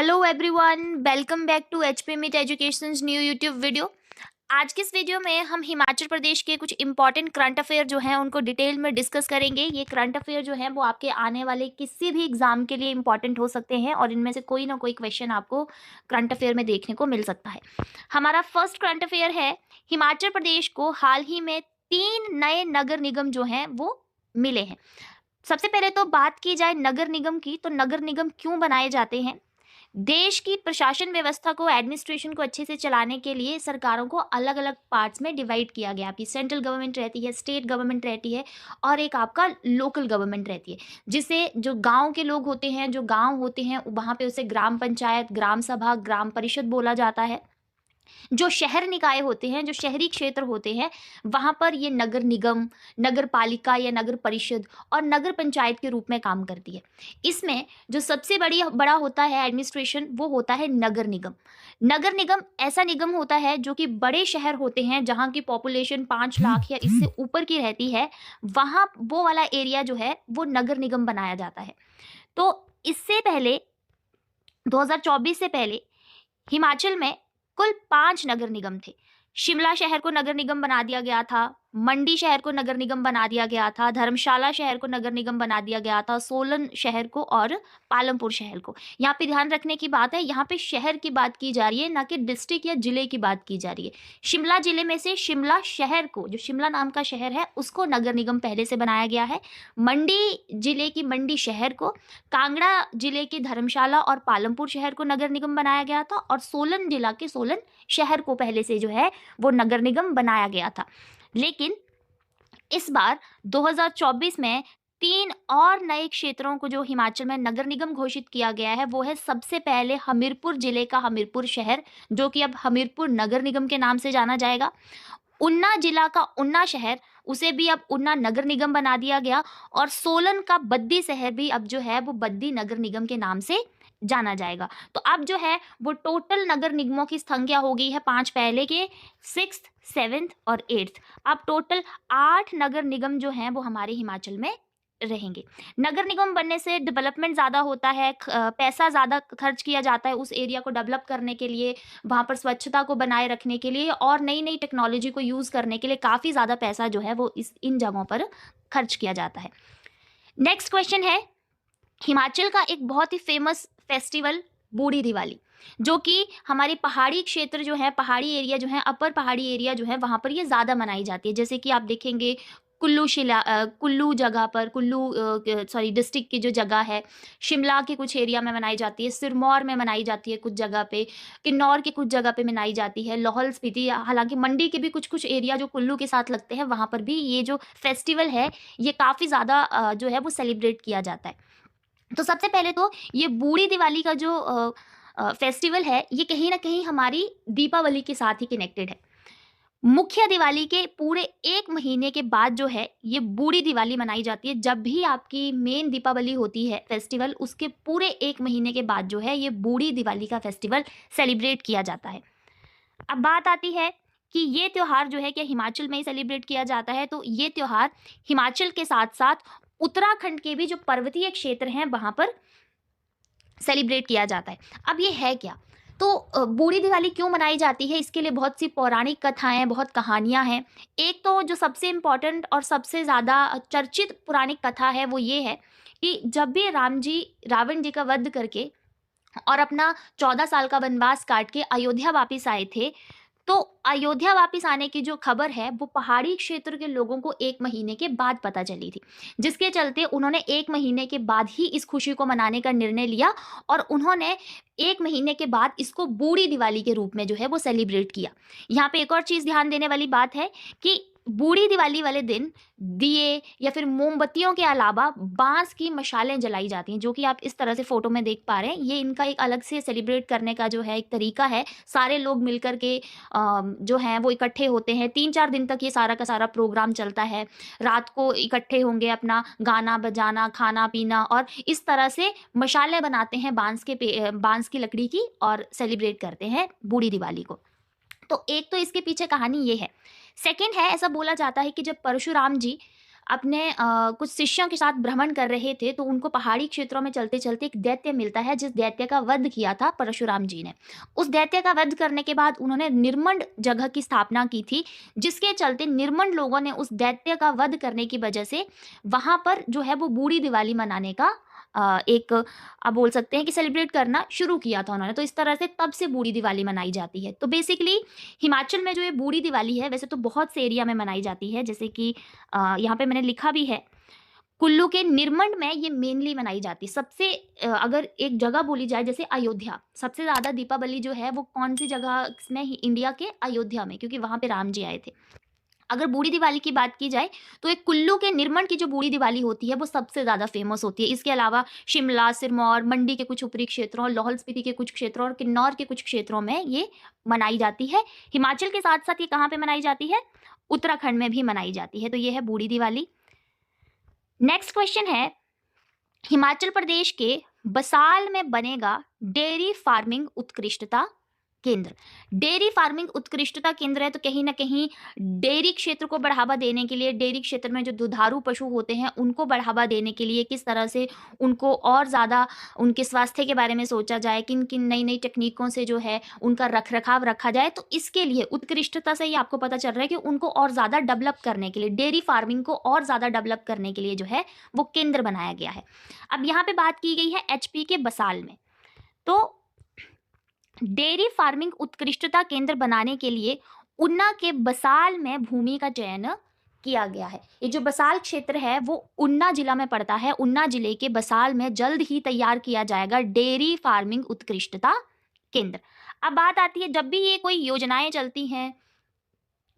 Hello everyone, welcome back to HP Mit Educations new YouTube video. आज के इस video में हम हिमाचल प्रदेश के कुछ इंपॉर्टेंट करंट अफेयर जो हैं उनको डिटेल में डिस्कस करेंगे। ये करंट अफेयर जो हैं वो आपके आने वाले किसी भी एग्जाम के लिए इंपॉर्टेंट हो सकते हैं और इनमें से कोई ना कोई क्वेश्चन आपको करंट अफेयर में देखने को मिल सकता है। हमारा फर्स्ट करंट अफेयर है, हिमाचल प्रदेश को हाल ही में 3 नए नगर निगम जो हैं वो मिले हैं। सबसे पहले तो बात की जाए नगर निगम की, तो नगर निगम क्यों बनाए जाते हैं। देश की प्रशासन व्यवस्था को, एडमिनिस्ट्रेशन को अच्छे से चलाने के लिए सरकारों को अलग अलग पार्ट्स में डिवाइड किया गया। आपकी सेंट्रल गवर्नमेंट रहती है, स्टेट गवर्नमेंट रहती है और एक आपका लोकल गवर्नमेंट रहती है, जिसे जो गांव के लोग होते हैं, जो गांव होते हैं वहां पे उसे ग्राम पंचायत, ग्राम सभा, ग्राम परिषद बोला जाता है। जो शहर निकाय होते हैं, जो शहरी क्षेत्र होते हैं, वहां पर ये नगर निगम, नगर पालिका या नगर परिषद और नगर पंचायत के रूप में काम करती है। इसमें जो सबसे बड़ा होता है एडमिनिस्ट्रेशन, वो होता है नगर निगम। नगर निगम ऐसा निगम होता है जो कि बड़े शहर होते हैं जहां की पॉपुलेशन 5 लाख या इससे ऊपर की रहती है, वहां वो वाला एरिया जो है वो नगर निगम बनाया जाता है। तो इससे पहले 2024 से पहले हिमाचल में कुल 5 नगर निगम थे। शिमला शहर को नगर निगम बना दिया गया था, मंडी शहर को नगर निगम बना दिया गया था, धर्मशाला शहर को नगर निगम बना दिया गया था, सोलन शहर को और पालमपुर शहर को। यहाँ पे ध्यान रखने की बात है, यहाँ पे शहर की बात की जा रही है, ना कि डिस्ट्रिक्ट या जिले की बात की जा रही है। शिमला जिले में से शिमला शहर को, जो शिमला नाम का शहर है, उसको नगर निगम पहले से बनाया गया है। मंडी जिले की मंडी शहर को, कांगड़ा जिले के धर्मशाला और पालमपुर शहर को नगर निगम बनाया गया था और सोलन जिला के सोलन शहर को पहले से जो है वो नगर निगम बनाया गया था। लेकिन इस बार 2024 में 3 और नए क्षेत्रों को जो हिमाचल में नगर निगम घोषित किया गया है, वो है सबसे पहले हमीरपुर जिले का हमीरपुर शहर, जो कि अब हमीरपुर नगर निगम के नाम से जाना जाएगा। ऊना जिला का ऊना शहर, उसे भी अब ऊना नगर निगम बना दिया गया और सोलन का बद्दी शहर भी अब जो है वो बद्दी नगर निगम के नाम से जाना जाएगा। तो अब जो है वो टोटल नगर निगमों की संख्या हो गई है 5 पहले के, 6th, 7th और 8th। अब टोटल 8 नगर निगम जो हैं वो हमारे हिमाचल में रहेंगे। नगर निगम बनने से डेवलपमेंट ज़्यादा होता है, पैसा ज़्यादा खर्च किया जाता है उस एरिया को डेवलप करने के लिए, वहाँ पर स्वच्छता को बनाए रखने के लिए और नई नई टेक्नोलॉजी को यूज़ करने के लिए काफ़ी ज़्यादा पैसा जो है वो इन जगहों पर खर्च किया जाता है। नेक्स्ट क्वेश्चन है, हिमाचल का एक बहुत ही फेमस फेस्टिवल बूढ़ी दिवाली, जो कि हमारी पहाड़ी क्षेत्र जो है, पहाड़ी एरिया जो है, अपर पहाड़ी एरिया जो है, वहाँ पर ये ज़्यादा मनाई जाती है। जैसे कि आप देखेंगे कुल्लू जगह पर, डिस्ट्रिक्ट की जो जगह है, शिमला के कुछ एरिया में मनाई जाती है, सिरमौर में मनाई जाती है कुछ जगह पे, किन्नौर के कुछ जगह पे मनाई जाती है, लाहौल स्पीति, हालांकि मंडी के भी कुछ कुछ एरिया जो कुल्लू के साथ लगते हैं वहाँ पर भी ये जो फेस्टिवल है ये काफ़ी ज़्यादा जो है वो सेलिब्रेट किया जाता है। तो सबसे पहले तो ये बूढ़ी दिवाली का जो फेस्टिवल है, ये कहीं ना कहीं हमारी दीपावली के साथ ही कनेक्टेड है। मुख्य दिवाली के पूरे 1 महीने के बाद जो है ये बूढ़ी दिवाली मनाई जाती है। जब भी आपकी मेन दीपावली होती है फेस्टिवल, उसके पूरे 1 महीने के बाद जो है ये बूढ़ी दिवाली का फेस्टिवल सेलिब्रेट किया जाता है। अब बात आती है कि ये त्यौहार जो है क्या हिमाचल में ही सेलिब्रेट किया जाता है, तो ये त्यौहार हिमाचल के साथ साथ उत्तराखंड के भी जो पर्वतीय क्षेत्र हैं वहां पर सेलिब्रेट किया जाता है। अब ये है क्या, तो बूढ़ी दिवाली क्यों मनाई जाती है, इसके लिए बहुत सी पौराणिक कथाएं, बहुत कहानियां हैं। एक तो जो सबसे इम्पोर्टेंट और सबसे ज़्यादा चर्चित पौराणिक कथा है वो ये है कि जब भी राम जी रावण जी का वध करके और अपना 14 साल का वनवास काट के अयोध्या वापिस आए थे, तो अयोध्या वापिस आने की जो खबर है वो पहाड़ी क्षेत्र के लोगों को 1 महीने के बाद पता चली थी, जिसके चलते उन्होंने 1 महीने के बाद ही इस खुशी को मनाने का निर्णय लिया और उन्होंने 1 महीने के बाद इसको बूढ़ी दिवाली के रूप में जो है वो सेलिब्रेट किया। यहाँ पे एक और चीज़ ध्यान देने वाली बात है कि बूढ़ी दिवाली वाले दिन दिए या फिर मोमबत्तियों के अलावा बांस की मशालें जलाई जाती हैं, जो कि आप इस तरह से फोटो में देख पा रहे हैं। ये इनका एक अलग से सेलिब्रेट करने का जो है एक तरीका है। सारे लोग मिलकर के जो हैं वो इकट्ठे होते हैं, 3-4 दिन तक ये सारा का सारा प्रोग्राम चलता है। रात को इकट्ठे होंगे, अपना गाना बजाना, खाना पीना और इस तरह से मशालें बनाते हैं बांस की लकड़ी की और सेलिब्रेट करते हैं बूढ़ी दिवाली को। तो एक तो इसके पीछे कहानी ये है। सेकंड है, ऐसा बोला जाता है कि जब परशुराम जी अपने कुछ शिष्यों के साथ भ्रमण कर रहे थे, तो उनको पहाड़ी क्षेत्रों में चलते-चलते एक दैत्य मिलता है, जिस दैत्य का वध किया था परशुराम जी ने। उस दैत्य का वध करने के बाद उन्होंने निर्मंड जगह की स्थापना की थी, जिसके चलते निर्मंड लोगों ने उस दैत्य का वध करने की वजह से वहाँ पर जो है वो बूढ़ी दिवाली मनाने का एक आप बोल सकते हैं कि सेलिब्रेट करना शुरू किया था उन्होंने। तो इस तरह से तब से बूढ़ी दिवाली मनाई जाती है। तो बेसिकली हिमाचल में जो ये बूढ़ी दिवाली है, वैसे तो बहुत से एरिया में मनाई जाती है, जैसे कि यहाँ पे मैंने लिखा भी है, कुल्लू के निरमंड में ये मेनली मनाई जाती है। सबसे अगर एक जगह बोली जाए जैसे अयोध्या, सबसे ज़्यादा दीपावली जो है वो कौन-सी जगह में इंडिया के अयोध्या में, क्योंकि वहाँ पे राम जी आए थे। अगर बूढ़ी दिवाली की बात की जाए तो एक कुल्लू के निरमंड की जो बूढ़ी दिवाली होती है वो सबसे ज़्यादा फेमस होती है। इसके अलावा शिमला, सिरमौर, मंडी के कुछ ऊपरी क्षेत्रों, लाहौल स्पीति के कुछ क्षेत्रों और किन्नौर के कुछ क्षेत्रों में ये मनाई जाती है। हिमाचल के साथ-साथ ये कहाँ पे मनाई जाती है? उत्तराखंड में भी मनाई जाती है। तो ये है बूढ़ी दिवाली। नेक्स्ट क्वेश्चन है, हिमाचल प्रदेश के बसाल में बनेगा डेयरी फार्मिंग उत्कृष्टता केंद्र। डेयरी फार्मिंग उत्कृष्टता केंद्र है, तो कहीं न कहीं डेयरी क्षेत्र को बढ़ावा देने के लिए, डेयरी क्षेत्र में जो दुधारू पशु होते हैं, उनको बढ़ावा देने के लिए किस तरह से उनको और ज़्यादा उनके स्वास्थ्य के बारे में सोचा जाए, किन-किन नई-नई तकनीकों से जो है उनका रख-रखाव रखा जाए। तो इसके लिए उत्कृष्टता से ही आपको पता चल रहा है कि उनको और ज़्यादा डेवलप करने के लिए, डेयरी फार्मिंग को और ज़्यादा डेवलप करने के लिए जो है वो केंद्र बनाया गया है। अब यहाँ पे बात की गई है एचपी के बसाल में। तो डेयरी फार्मिंग उत्कृष्टता केंद्र बनाने के लिए ऊना के बसाल में भूमि का चयन किया गया है। ये जो बसाल क्षेत्र है वो ऊना जिला में पड़ता है। ऊना जिले के बसाल में जल्द ही तैयार किया जाएगा डेयरी फार्मिंग उत्कृष्टता केंद्र। अब बात आती है, जब भी ये कोई योजनाएं चलती हैं,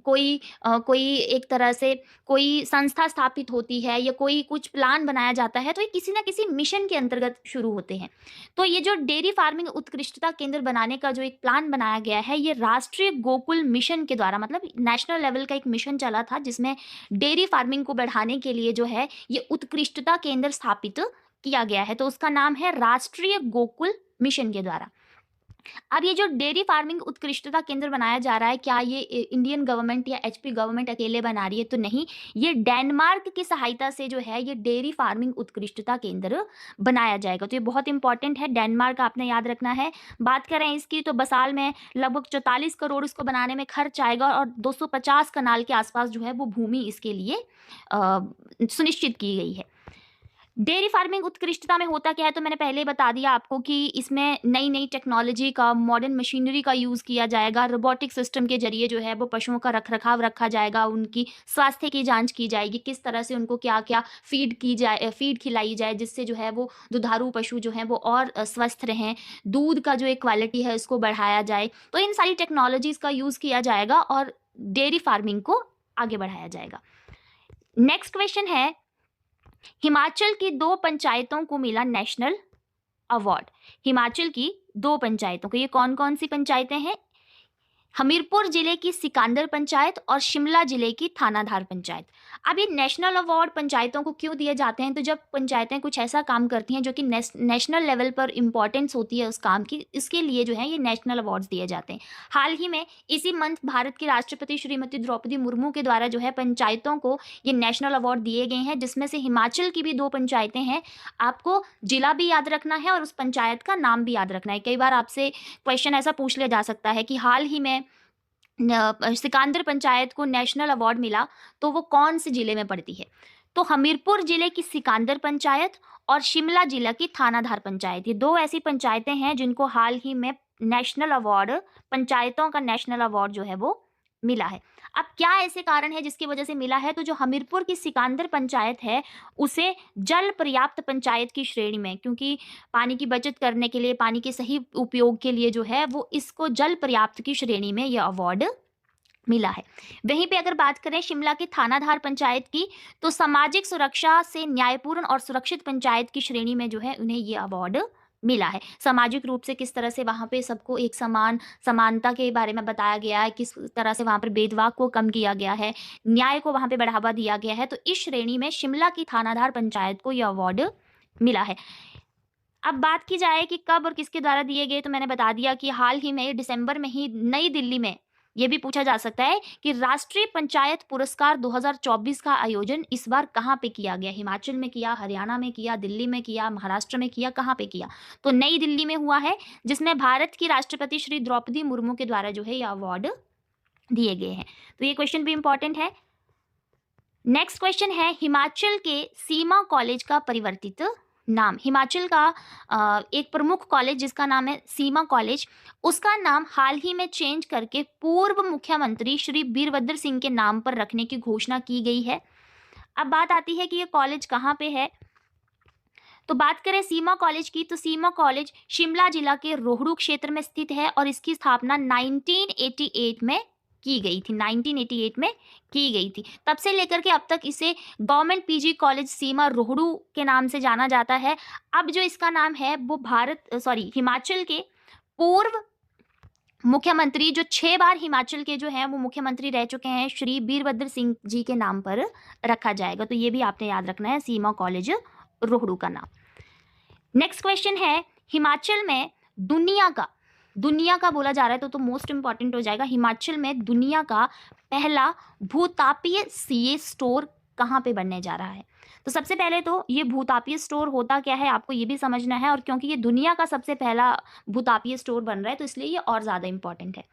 कोई एक तरह से कोई संस्था स्थापित होती है या कोई कुछ प्लान बनाया जाता है, तो ये किसी न किसी मिशन के अंतर्गत शुरू होते हैं। तो ये जो डेयरी फार्मिंग उत्कृष्टता केंद्र बनाने का जो एक प्लान बनाया गया है, ये राष्ट्रीय गोकुल मिशन के द्वारा, मतलब नेशनल लेवल का एक मिशन चला था, जिसमें डेयरी फार्मिंग को बढ़ाने के लिए जो है ये उत्कृष्टता केंद्र स्थापित किया गया है। तो उसका नाम है राष्ट्रीय गोकुल मिशन के द्वारा। अब ये जो डेयरी फार्मिंग उत्कृष्टता केंद्र बनाया जा रहा है, क्या ये इंडियन गवर्नमेंट या एचपी गवर्नमेंट अकेले बना रही है? तो नहीं, ये डेनमार्क की सहायता से जो है ये डेयरी फार्मिंग उत्कृष्टता केंद्र बनाया जाएगा। तो ये बहुत इंपॉर्टेंट है, डेनमार्क आपने याद रखना है। बात करें इसकी, तो बसाल में लगभग 44 करोड़ इसको बनाने में खर्च आएगा और 250 कनाल के आसपास जो है वो भूमि इसके लिए सुनिश्चित की गई है। डेयरी फार्मिंग उत्कृष्टता में होता क्या है, तो मैंने पहले ही बता दिया आपको कि इसमें नई-नई टेक्नोलॉजी का, मॉडर्न मशीनरी का यूज़ किया जाएगा। रोबोटिक सिस्टम के ज़रिए जो है वो पशुओं का रख-रखाव रखा जाएगा, उनकी स्वास्थ्य की जाँच की जाएगी, किस तरह से उनको क्या-क्या फीड खिलाई जाए, जिससे जो है वो दुधारू पशु जो हैं वो और स्वस्थ रहें। दूध का जो एक क्वालिटी है उसको बढ़ाया जाए। तो इन सारी टेक्नोलॉजीज़ का यूज़ किया जाएगा और डेयरी फार्मिंग को आगे बढ़ाया जाएगा। नेक्स्ट क्वेश्चन है, हिमाचल की 2 पंचायतों को मिला नेशनल अवार्ड। हिमाचल की 2 पंचायतों को, ये कौन-कौन सी पंचायतें हैं? हमीरपुर जिले की सिकंदर पंचायत और शिमला जिले की थानाधार पंचायत। अब ये नेशनल अवार्ड पंचायतों को क्यों दिए जाते हैं? तो जब पंचायतें कुछ ऐसा काम करती हैं जो कि नेशनल लेवल पर इम्पोर्टेंस होती है उस काम की, इसके लिए जो है ये नेशनल अवार्ड्स दिए जाते हैं। हाल ही में इसी मंथ भारत की राष्ट्रपति श्रीमती द्रौपदी मुर्मू के द्वारा जो है पंचायतों को ये नेशनल अवार्ड दिए गए हैं, जिसमें से हिमाचल की भी 2 पंचायतें हैं। आपको जिला भी याद रखना है और उस पंचायत का नाम भी याद रखना है। कई बार आपसे क्वेश्चन ऐसा पूछ लिया जा सकता है कि हाल ही में सिकंदर पंचायत को नेशनल अवार्ड मिला, तो वो कौन से जिले में पड़ती है? तो हमीरपुर जिले की सिकंदर पंचायत और शिमला जिला की थानाधार पंचायत, ये 2 ऐसी पंचायतें हैं जिनको हाल ही में नेशनल अवार्ड, पंचायतों का नेशनल अवार्ड जो है वो मिला है। अब क्या ऐसे कारण है जिसकी वजह से मिला है? तो जो हमीरपुर की सिकंदर पंचायत है उसे जल पर्याप्त पंचायत की श्रेणी में, क्योंकि पानी की बचत करने के लिए, पानी के सही उपयोग के लिए जो है वो इसको जल पर्याप्त की श्रेणी में यह अवार्ड मिला है। वहीं पे अगर बात करें शिमला की थानाधार पंचायत की, तो सामाजिक सुरक्षा से न्यायपूर्ण और सुरक्षित पंचायत की श्रेणी में जो है उन्हें ये अवार्ड मिला है। सामाजिक रूप से किस तरह से वहाँ पे सबको एक समानता के बारे में बताया गया है, किस तरह से वहाँ पर भेदभाव को कम किया गया है, न्याय को वहाँ पे बढ़ावा दिया गया है। तो इस श्रेणी में शिमला की थानाधार पंचायत को यह अवार्ड मिला है। अब बात की जाए कि कब और किसके द्वारा दिए गए, तो मैंने बता दिया कि हाल ही में दिसंबर में ही नई दिल्ली में ये भी पूछा जा सकता है कि राष्ट्रीय पंचायत पुरस्कार 2024 का आयोजन इस बार कहाँ पे किया गया? हिमाचल में किया, हरियाणा में किया, दिल्ली में किया, महाराष्ट्र में किया, कहाँ पे किया? तो नई दिल्ली में हुआ है, जिसमें भारत की राष्ट्रपति श्री द्रौपदी मुर्मू के द्वारा जो है ये अवार्ड दिए गए हैं। तो ये क्वेश्चन भी इंपॉर्टेंट है। नेक्स्ट क्वेश्चन है, हिमाचल के सीमा कॉलेज का परिवर्तित नाम। हिमाचल का एक प्रमुख कॉलेज जिसका नाम है सीमा कॉलेज, उसका नाम हाल ही में चेंज करके पूर्व मुख्यमंत्री श्री वीरभद्र सिंह के नाम पर रखने की घोषणा की गई है। अब बात आती है कि ये कॉलेज कहाँ पे है। तो बात करें सीमा कॉलेज की, तो सीमा कॉलेज शिमला जिला के रोहड़ू क्षेत्र में स्थित है और इसकी स्थापना 1988 में की गई थी। 1988 में की गई थी। तब से लेकर के अब तक इसे गवर्नमेंट पीजी कॉलेज सीमा रोहड़ू के नाम से जाना जाता है। अब जो इसका नाम है वो हिमाचल के पूर्व मुख्यमंत्री, जो 6 बार हिमाचल के जो हैं वो मुख्यमंत्री रह चुके हैं, श्री वीरभद्र सिंह जी के नाम पर रखा जाएगा। तो ये भी आपने याद रखना है, सीमा कॉलेज रोहड़ू का नाम। नेक्स्ट क्वेश्चन है, हिमाचल में दुनिया का बोला जा रहा है तो मोस्ट इंपॉर्टेंट हो जाएगा। हिमाचल में दुनिया का पहला भूतापीय सीए स्टोर कहाँ पे बनने जा रहा है? तो सबसे पहले तो ये भूतापीय स्टोर होता क्या है आपको ये भी समझना है, और क्योंकि ये दुनिया का सबसे पहला भूतापीय स्टोर बन रहा है तो इसलिए ये और ज्यादा इंपॉर्टेंट है।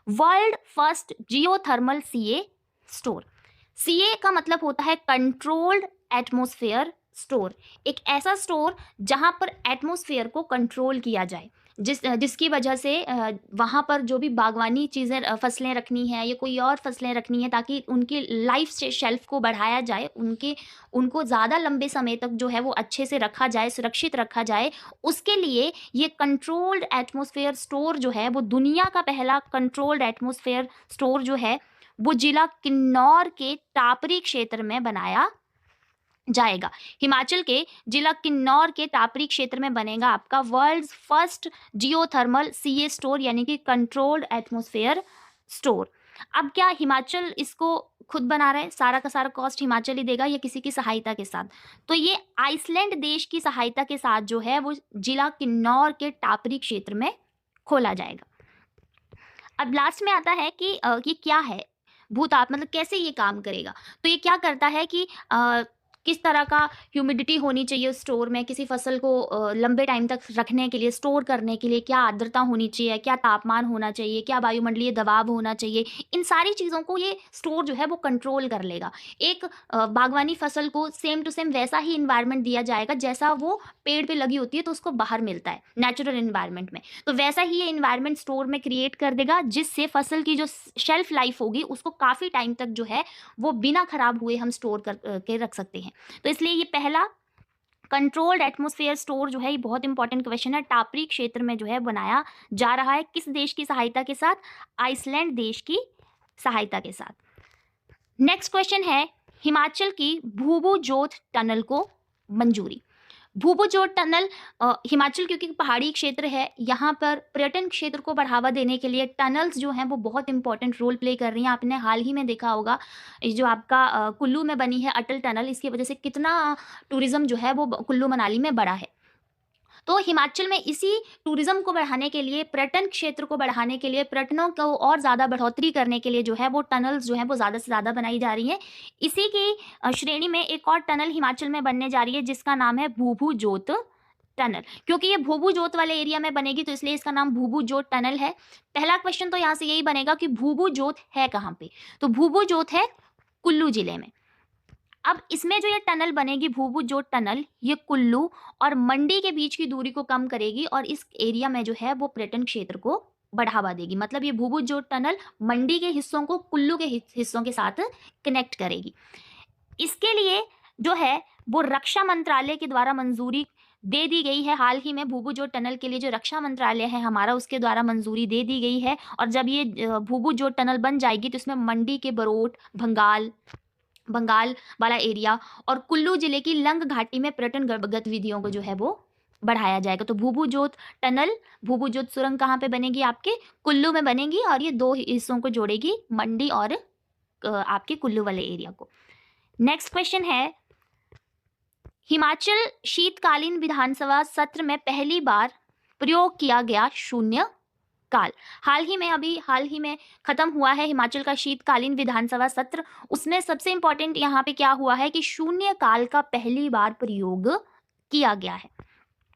World first geothermal CA store. CA का मतलब होता है कंट्रोल्ड एटमॉस्फेयर स्टोर, एक ऐसा स्टोर जहां पर एटमॉस्फेयर को कंट्रोल किया जाए, जिसकी वजह से वहां पर जो भी बागवानी चीज़ें फसलें रखनी है या कोई और फसलें रखनी है, ताकि उनकी लाइफ शेल्फ को बढ़ाया जाए, उनको ज़्यादा लंबे समय तक जो है वो अच्छे से रखा जाए, सुरक्षित रखा जाए। उसके लिए ये कंट्रोल्ड एटमॉस्फेयर स्टोर जो है वो दुनिया का पहला कंट्रोल्ड एटमॉस्फेयर स्टोर जो है वो जिला किन्नौर के टापरी क्षेत्र में बनाया जाएगा। हिमाचल के जिला किन्नौर के टापरी क्षेत्र में बनेगा आपका world first geothermal CA store, यानी कि कंट्रोल्ड एटमॉस्फेयर स्टोर। अब क्या हिमाचल इसको खुद बना रहा है? सारा का सारा कॉस्ट हिमाचल ही देगा या किसी की सहायता के साथ? तो ये आइसलैंड देश की सहायता के साथ जो है वो जिला किन्नौर के टापरी क्षेत्र में खोला जाएगा। अब लास्ट में आता है कि ये क्या है भूताप, मतलब कैसे ये काम करेगा। तो ये क्या करता है कि किस तरह का ह्यूमिडिटी होनी चाहिए उस स्टोर में, किसी फसल को लंबे टाइम तक रखने के लिए, स्टोर करने के लिए क्या आर्द्रता होनी चाहिए, क्या तापमान होना चाहिए, क्या वायुमंडलीय दबाव होना चाहिए, इन सारी चीज़ों को ये स्टोर जो है वो कंट्रोल कर लेगा। एक बागवानी फसल को सेम टू सेम वैसा ही इन्वायरमेंट दिया जाएगा जैसा वो पेड़ पे लगी होती है तो उसको बाहर मिलता है नेचुरल इन्वायरमेंट में, तो वैसा ही ये इन्वायरमेंट स्टोर में क्रिएट कर देगा, जिससे फसल की जो शेल्फ लाइफ होगी उसको काफ़ी टाइम तक जो है वो बिना खराब हुए हम स्टोर करके रख सकते हैं। तो इसलिए ये पहला कंट्रोल्ड एटमॉस्फेयर स्टोर जो है ये बहुत इंपॉर्टेंट क्वेश्चन है, टापरी क्षेत्र में जो है बनाया जा रहा है। किस देश की सहायता के साथ? आइसलैंड देश की सहायता के साथ। नेक्स्ट क्वेश्चन है, हिमाचल की भूभू जोत टनल को मंजूरी। भूभू जोत टनल, हिमाचल क्योंकि पहाड़ी क्षेत्र है, यहाँ पर पर्यटन क्षेत्र को बढ़ावा देने के लिए टनल्स जो हैं वो बहुत इंपॉर्टेंट रोल प्ले कर रही हैं। आपने हाल ही में देखा होगा जो आपका कुल्लू में बनी है अटल टनल, इसकी वजह से कितना टूरिज्म जो है वो कुल्लू मनाली में बढ़ा है। तो हिमाचल में इसी टूरिज्म को बढ़ाने के लिए, पर्यटन क्षेत्र को बढ़ाने के लिए, पर्यटनों को और ज़्यादा बढ़ोतरी करने के लिए जो है वो टनल्स जो है वो ज़्यादा से ज़्यादा बनाई जा रही हैं। इसी की श्रेणी में एक और टनल हिमाचल में बनने जा रही है जिसका नाम है भूभू जोत टनल। क्योंकि ये भूभू जोत वाले एरिया में बनेगी तो इसलिए इसका नाम भूभू जोत टनल है। पहला क्वेश्चन तो यहाँ से यही बनेगा कि भूभू जोत है कहाँ पे? तो भूभू जोत है कुल्लू जिले में। अब इसमें जो ये टनल बनेगी भूभू जोत टनल, ये कुल्लू और मंडी के बीच की दूरी को कम करेगी और इस एरिया में जो है वो पर्यटन क्षेत्र को बढ़ावा देगी। मतलब ये भूभू जोत टनल मंडी के हिस्सों को कुल्लू के हिस्सों के साथ कनेक्ट करेगी। इसके लिए जो है वो रक्षा मंत्रालय के द्वारा मंजूरी दे दी गई है। हाल ही में भूभू जोत टनल के लिए जो रक्षा मंत्रालय है हमारा, उसके द्वारा मंजूरी दे दी गई है। और जब ये भूभू जोत टनल बन जाएगी तो इसमें मंडी के बरोट, बंगाल वाला एरिया और कुल्लू जिले की लंग घाटी में पर्यटन गतिविधियों को जो है वो बढ़ाया जाएगा। तो भूभू जोत टनल, भूभू जोत सुरंग कहाँ पे बनेगी? आपके कुल्लू में बनेगी और ये दो हिस्सों को जोड़ेगी, मंडी और आपके कुल्लू वाले एरिया को। नेक्स्ट क्वेश्चन है, हिमाचल शीतकालीन विधानसभा सत्र में पहली बार प्रयोग किया गया शून्य काल। हाल ही में खत्म हुआ है हिमाचल का शीतकालीन विधानसभा सत्र। उसमें सबसे इंपॉर्टेंट यहाँ पे क्या हुआ है कि शून्य काल का पहली बार प्रयोग किया गया है।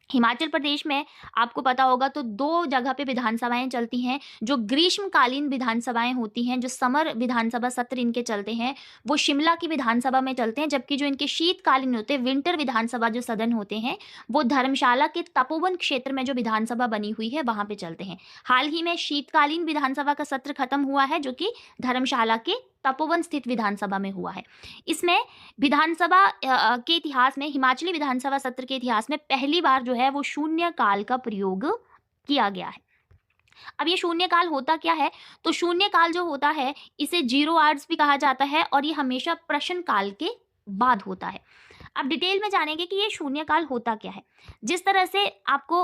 हिमाचल प्रदेश में आपको पता होगा तो 2 जगह पे विधानसभाएं चलती हैं। जो ग्रीष्मकालीन विधानसभाएं होती हैं, जो समर विधानसभा सत्र इनके चलते हैं, वो शिमला की विधानसभा में चलते हैं, जबकि जो इनके शीतकालीन होते हैं, विंटर विधानसभा जो सदन होते हैं, वो धर्मशाला के तपोवन क्षेत्र में जो विधानसभा बनी हुई है वहां पे चलते हैं। हाल ही में शीतकालीन विधानसभा का सत्र खत्म हुआ है, जो कि धर्मशाला के तपोवन स्थित विधानसभा में हुआ है। इसमें विधानसभा के इतिहास में, हिमाचली विधानसभा सत्र के इतिहास में पहली बार जो है वो शून्य काल का प्रयोग किया गया है। अब ये शून्य काल होता क्या है? तो शून्य काल जो होता है इसे 0 आवर्स भी कहा जाता है और ये हमेशा प्रश्न काल के बाद होता है। अब डिटेल में जानेंगे कि ये शून्य काल होता क्या है। जिस तरह से आपको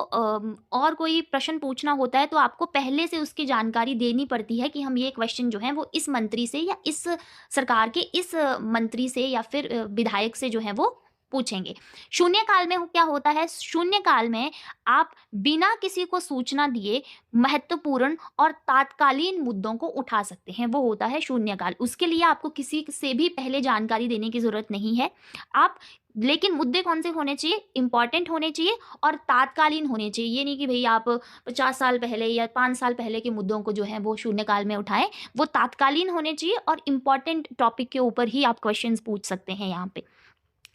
और कोई प्रश्न पूछना होता है तो आपको पहले से उसकी जानकारी देनी पड़ती है कि हम ये क्वेश्चन जो है वो इस मंत्री से या इस सरकार के इस मंत्री से या फिर विधायक से जो है वो पूछेंगे। शून्य काल में क्या होता है? शून्य काल में आप बिना किसी को सूचना दिए महत्वपूर्ण और तात्कालीन मुद्दों को उठा सकते हैं, वो होता है शून्य काल। उसके लिए आपको किसी से भी पहले जानकारी देने की जरूरत नहीं है। आप लेकिन मुद्दे कौन से होने चाहिए? इंपॉर्टेंट होने चाहिए और तात्कालीन होने चाहिए। ये नहीं कि भाई आप 50 साल पहले या 5 साल पहले के मुद्दों को जो है वो शून्यकाल में उठाएं। वो तात्कालीन होने चाहिए और इंपॉर्टेंट टॉपिक के ऊपर ही आप क्वेश्चंस पूछ सकते हैं यहाँ पे।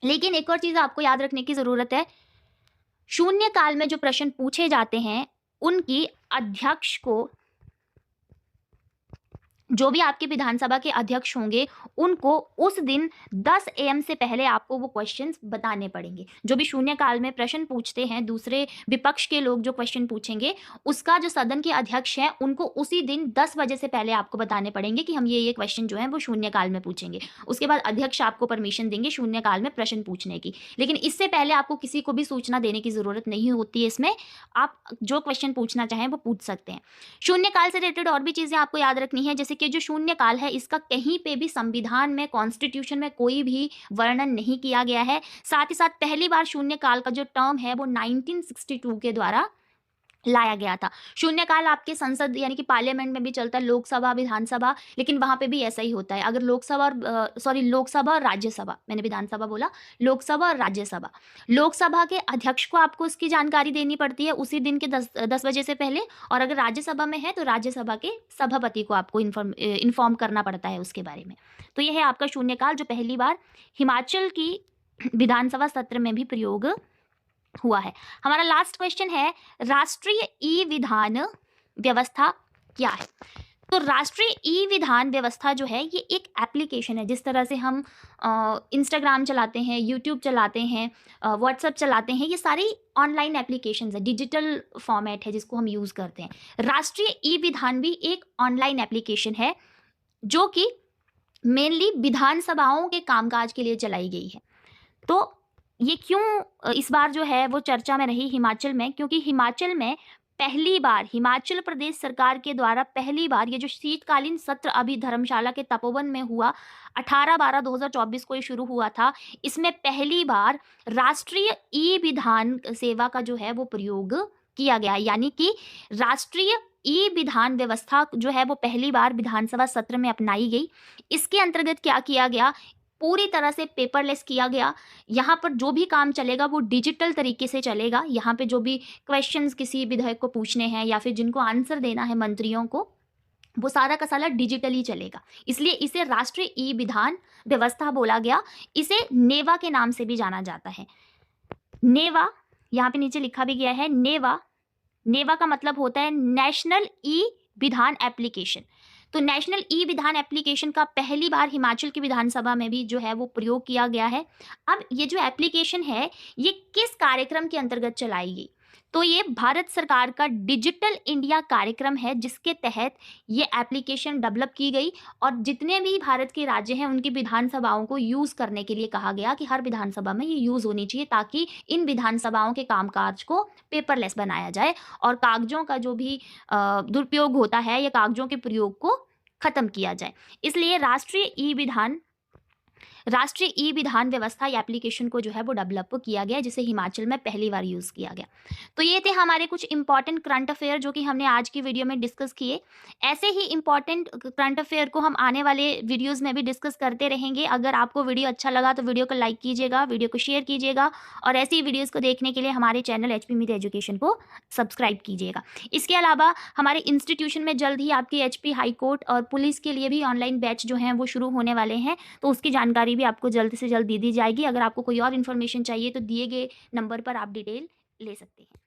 लेकिन एक और चीज आपको याद रखने की जरूरत है, शून्य काल में जो प्रश्न पूछे जाते हैं उनकी अध्यक्ष को, जो भी आपके विधानसभा के अध्यक्ष होंगे, उनको उस दिन 10 AM से पहले आपको वो क्वेश्चंस बताने पड़ेंगे। जो भी शून्य काल में प्रश्न पूछते हैं, दूसरे विपक्ष के लोग जो क्वेश्चन पूछेंगे, उसका जो सदन के अध्यक्ष हैं उनको उसी दिन 10 बजे से पहले आपको बताने पड़ेंगे कि हम ये क्वेश्चन जो है वो शून्य काल में पूछेंगे। उसके बाद अध्यक्ष आपको परमिशन देंगे शून्य काल में प्रश्न पूछने की। लेकिन इससे पहले आपको किसी को भी सूचना देने की जरूरत नहीं होती है। इसमें आप जो क्वेश्चन पूछना चाहें वो पूछ सकते हैं। शून्य काल से रिलेटेड और भी चीजें आपको याद रखनी है, जैसे कि जो शून्य काल है इसका कहीं पे भी संविधान में, कॉन्स्टिट्यूशन में कोई भी वर्णन नहीं किया गया है। साथ ही साथ पहली बार शून्य काल का जो टर्म है वो 1962 के द्वारा लाया गया था। शून्यकाल आपके संसद यानी कि पार्लियामेंट में भी चलता है, लोकसभा, विधानसभा, लेकिन वहां पे भी ऐसा ही होता है। अगर लोकसभा और राज्यसभा, मैंने विधानसभा बोला, लोकसभा और राज्यसभा, लोकसभा के अध्यक्ष को आपको उसकी जानकारी देनी पड़ती है उसी दिन के 10 बजे से पहले, और अगर राज्यसभा में है तो राज्यसभा के सभापति को आपको इन्फॉर्म करना पड़ता है उसके बारे में। तो यह है आपका शून्यकाल, जो पहली बार हिमाचल की विधानसभा सत्र में भी प्रयोग हुआ है। हमारा लास्ट क्वेश्चन है, राष्ट्रीय ई विधान व्यवस्था क्या है? तो राष्ट्रीय ई विधान व्यवस्था जो है ये एक एप्लीकेशन है। जिस तरह से हम इंस्टाग्राम चलाते हैं, यूट्यूब चलाते हैं, व्हाट्सएप चलाते हैं, ये सारी ऑनलाइन एप्लीकेशंस है, डिजिटल फॉर्मेट है जिसको हम यूज़ करते हैं। राष्ट्रीय ई विधान भी एक ऑनलाइन एप्लीकेशन है जो कि मेनली विधानसभाओं के कामकाज के लिए चलाई गई है। तो ये क्यों इस बार जो है वो चर्चा में रही हिमाचल में? क्योंकि हिमाचल में पहली बार, हिमाचल प्रदेश सरकार के द्वारा पहली बार ये जो शीतकालीन सत्र अभी धर्मशाला के तपोवन में हुआ, 18/12/2024 को ये शुरू हुआ था, इसमें पहली बार राष्ट्रीय ई विधान सेवा का जो है वो प्रयोग किया गया। यानी कि राष्ट्रीय ई विधान व्यवस्था जो है वो पहली बार विधानसभा सत्र में अपनाई गई। इसके अंतर्गत क्या किया गया? पूरी तरह से पेपरलेस किया गया। यहाँ पर जो भी काम चलेगा वो डिजिटल तरीके से चलेगा। यहाँ पे जो भी क्वेश्चंस किसी विधायक को पूछने हैं या फिर जिनको आंसर देना है मंत्रियों को, वो सारा का सारा डिजिटली चलेगा। इसलिए इसे राष्ट्रीय ई विधान व्यवस्था बोला गया। इसे नेवा के नाम से भी जाना जाता है। नेवा, यहाँ पे नीचे लिखा भी गया है, नेवा। नेवा का मतलब होता है नेशनल ई विधान एप्लीकेशन। तो नेशनल ई विधान एप्लीकेशन का पहली बार हिमाचल की विधानसभा में भी जो है वो प्रयोग किया गया है। अब ये जो एप्लीकेशन है ये किस कार्यक्रम के अंतर्गत चलाई गई? तो ये भारत सरकार का डिजिटल इंडिया कार्यक्रम है, जिसके तहत ये एप्लीकेशन डेवलप की गई और जितने भी भारत के राज्य हैं उनकी विधानसभाओं को यूज़ करने के लिए कहा गया कि हर विधानसभा में ये यूज़ होनी चाहिए, ताकि इन विधानसभाओं के कामकाज को पेपरलेस बनाया जाए और कागजों का जो भी दुरुपयोग होता है या कागजों के प्रयोग को खत्म किया जाए। इसलिए राष्ट्रीय ई विधान व्यवस्था या एप्लीकेशन को जो है वो डेवलप किया गया, जिसे हिमाचल में पहली बार यूज़ किया गया। तो ये थे हमारे कुछ इंपॉर्टेंट करंट अफेयर जो कि हमने आज की वीडियो में डिस्कस किए। ऐसे ही इंपॉर्टेंट करंट अफेयर को हम आने वाले वीडियोज़ में भी डिस्कस करते रहेंगे। अगर आपको वीडियो अच्छा लगा तो वीडियो को लाइक कीजिएगा, वीडियो को शेयर कीजिएगा और ऐसी ही वीडियोज़ को देखने के लिए हमारे चैनल एचपी मीडिया एजुकेशन को सब्सक्राइब कीजिएगा। इसके अलावा हमारे इंस्टीट्यूशन में जल्द ही आपकी एचपी हाई कोर्ट और पुलिस के लिए भी ऑनलाइन बैच जो हैं वो शुरू होने वाले हैं, तो उसकी जानकारी भी आपको जल्द से जल्द दे दी जाएगी। अगर आपको कोई और इन्फॉर्मेशन चाहिए तो दिए गए नंबर पर आप डिटेल ले सकते हैं।